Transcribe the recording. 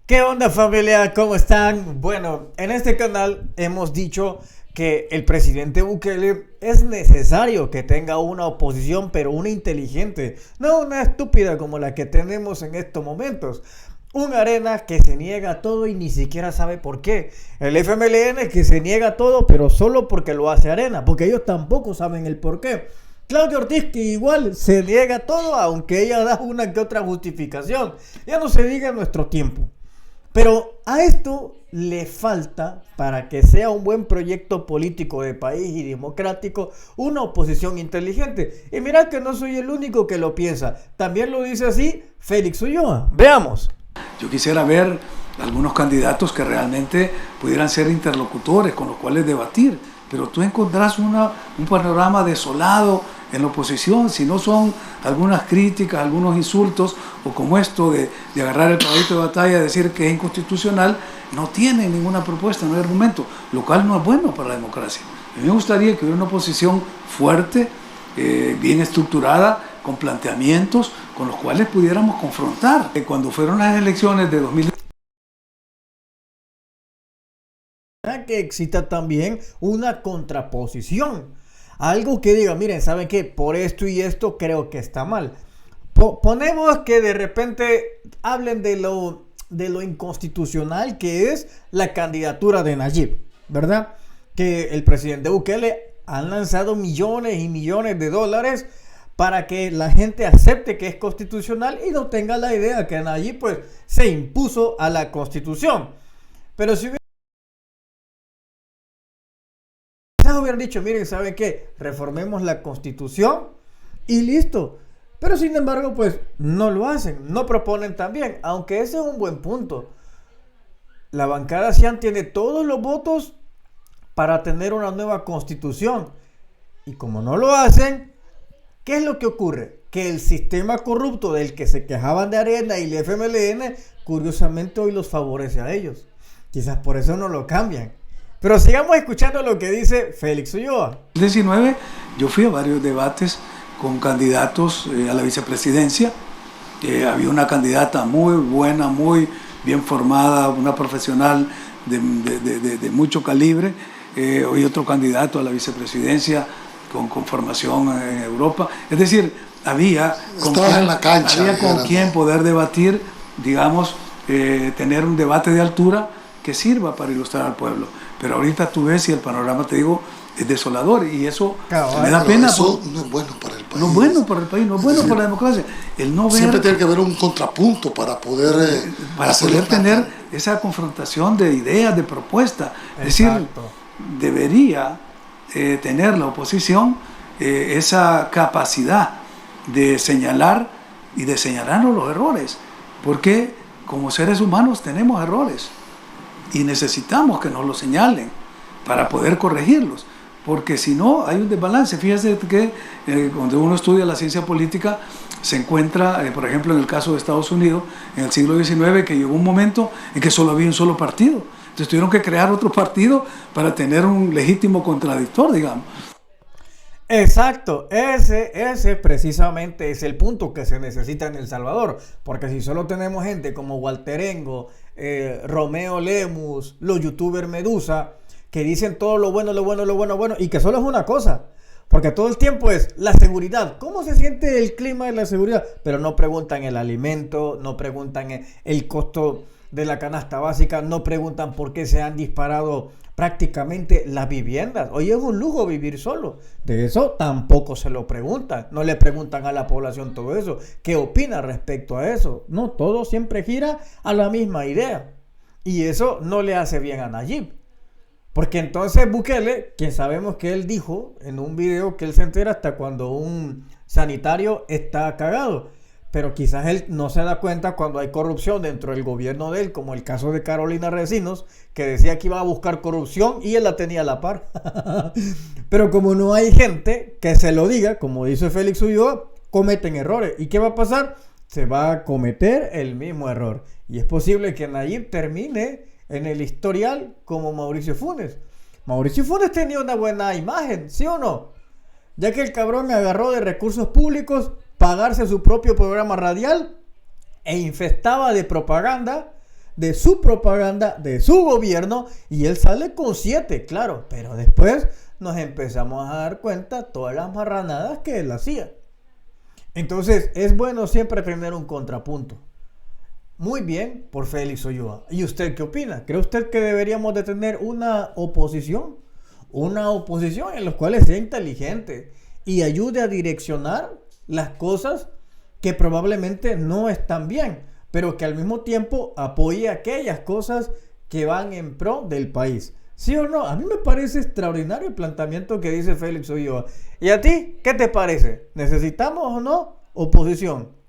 ¿Qué onda, familia? ¿Cómo están? Bueno, en este canal hemos dicho que el presidente Bukele es necesario que tenga una oposición, pero una inteligente, no una estúpida como la que tenemos en estos momentos. Un Arena que se niega a todo y ni siquiera sabe por qué. El FMLN que se niega a todo, pero solo porque lo hace Arena, porque ellos tampoco saben el por qué. Claudia Ortiz que igual se niega a todo, aunque ella da una que otra justificación. Ya no se diga en nuestro tiempo. Pero a esto le falta, para que sea un buen proyecto político de país y democrático, una oposición inteligente. Y mira que no soy el único que lo piensa. También lo dice así Félix Ulloa. Veamos. Yo quisiera ver algunos candidatos que realmente pudieran ser interlocutores con los cuales debatir, pero tú encontrás un panorama desolado en la oposición, si no son algunas críticas, algunos insultos, o como esto de agarrar el caballito de batalla y decir que es inconstitucional, no tienen ninguna propuesta, no hay argumento, lo cual no es bueno para la democracia. A mí me gustaría que hubiera una oposición fuerte, bien estructurada, con planteamientos con los cuales pudiéramos confrontar. Cuando fueron las elecciones de 2000, Que exista también una contraposición. Algo que diga, miren, ¿saben qué? Por esto y esto creo que está mal. Ponemos que de repente hablen de lo inconstitucional que es la candidatura de Nayib, ¿verdad? Que el presidente Bukele han lanzado millones y millones de dólares para que la gente acepte que es constitucional y no tenga la idea que Nayib pues se impuso a la constitución. Pero si hubieran dicho, miren, ¿saben qué? Reformemos la constitución y listo. Pero sin embargo, pues no lo hacen, no proponen también, aunque ese es un buen punto. La bancada Cian tiene todos los votos para tener una nueva constitución. Y como no lo hacen, ¿qué es lo que ocurre? Que el sistema corrupto del que se quejaban de Arena y el FMLN, curiosamente hoy los favorece a ellos. Quizás por eso no lo cambian. Pero sigamos escuchando lo que dice Félix Ulloa. En 2019 yo fui a varios debates con candidatos a la vicepresidencia. Había una candidata muy buena, muy bien formada, una profesional de mucho calibre. Hoy otro candidato a la vicepresidencia con formación en Europa. Es decir, había con quien poder debatir, digamos, tener un debate de altura que sirva para ilustrar al pueblo. Pero ahorita tú ves y el panorama, te digo, es desolador y eso me da pena. Eso no es bueno para el país. No es bueno para el país, no es bueno para la democracia. El no ver, siempre tiene que haber un contrapunto para poder tener esa confrontación de ideas, de propuestas. Es decir, debería tener la oposición esa capacidad de señalar y de señalarnos los errores, porque como seres humanos tenemos errores y necesitamos que nos los señalen para poder corregirlos, porque si no hay un desbalance. Fíjese que cuando uno estudia la ciencia política se encuentra, por ejemplo, en el caso de Estados Unidos, en el siglo XIX, que llegó un momento en que solo había un solo partido. Entonces tuvieron que crear otro partido para tener un legítimo contradictor, digamos. Exacto, ese precisamente es el punto que se necesita en El Salvador, porque si solo tenemos gente como Walterengo, Romeo Lemus, los youtubers Medusa, que dicen todo lo bueno, lo bueno, lo bueno, bueno, y que solo es una cosa, porque todo el tiempo es la seguridad. ¿Cómo se siente el clima de la seguridad? Pero no preguntan el alimento, no preguntan el costo de la canasta básica, no preguntan por qué se han disparado prácticamente las viviendas. Hoy es un lujo vivir solo. De eso tampoco se lo preguntan. No le preguntan a la población todo eso. ¿Qué opina respecto a eso? No, todo siempre gira a la misma idea. Y eso no le hace bien a Nayib. Porque entonces Bukele, quien sabemos que él dijo en un video que él se entera hasta cuando un sanitario está cagado. Pero quizás él no se da cuenta cuando hay corrupción dentro del gobierno de él, como el caso de Carolina Recinos, que decía que iba a buscar corrupción y él la tenía a la par. Pero como no hay gente que se lo diga, como dice Félix Ulloa, cometen errores. ¿Y qué va a pasar? Se va a cometer el mismo error. Y es posible que Nayib termine en el historial como Mauricio Funes. Mauricio Funes tenía una buena imagen, ¿sí o no? Ya que el cabrón agarró de recursos públicos pagarse su propio programa radial e infestaba de propaganda de su propaganda, de su gobierno, y él sale con 7, claro, pero después nos empezamos a dar cuenta todas las marranadas que él hacía. Entonces es bueno siempre tener un contrapunto. Muy bien por Félix Ulloa. ¿Y usted qué opina? ¿Cree usted que deberíamos de tener una oposición? Una oposición en la cual sea inteligente y ayude a direccionar las cosas que probablemente no están bien, pero que al mismo tiempo apoye aquellas cosas que van en pro del país. ¿Sí o no? A mí me parece extraordinario el planteamiento que dice Félix Ulloa. ¿Y a ti qué te parece? ¿Necesitamos o no oposición?